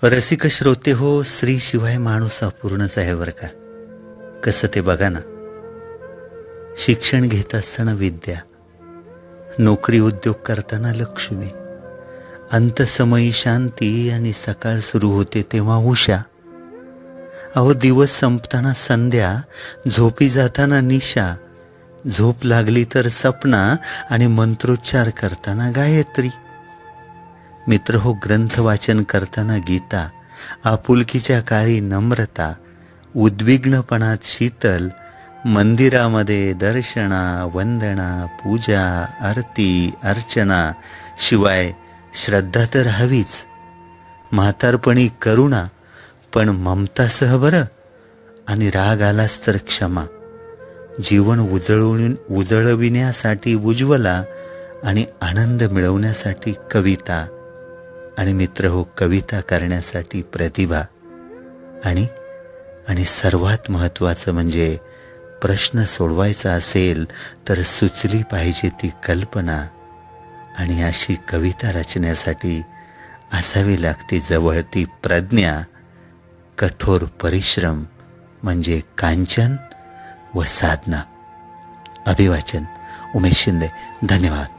रसिक श्रोते हो, स्त्री शिवाय माणूस अपूर्णच आहे बरं का. कसं ते बघा ना. शिक्षण घेत असताना विद्या, नोकरी उद्योग करताना लक्ष्मी, अंतसमयी शांती आणि सकाळ सुरू होते तेव्हा उषा. अहो दिवस संपताना संध्या, झोपी जाताना निशा, झोप लागली तर सपना आणि मंत्रोच्चार करताना गायत्री. मित्र हो, ग्रंथ वाचन करताना गीता, आपुलकीच्या काळी नम्रता, उद्विग्नपणात शीतल, मंदिरामध्ये दर्शना, वंदना, पूजा, आरती, अर्चना, शिवाय श्रद्धा तर हवीच. म्हातारपणी करुणा, पण ममतासह बरं. आणि राग आलाच तर क्षमा. जीवन उजळविण्यासाठी उज्ज्वला आणि आनंद मिळवण्यासाठी कविता. आणि मित्र हो, कविता करण्यासाठी प्रतिभा. आणि सर्वात महत्त्वाचं म्हणजे प्रश्न सोडवायचा असेल तर सुचली पाहिजे ती कल्पना. आणि अशी कविता रचण्यासाठी असावी लागते जवळ ती प्रज्ञा. कठोर परिश्रम म्हणजे कांचन व साधना. अभिवाचन उमेश शिंदे. धन्यवाद.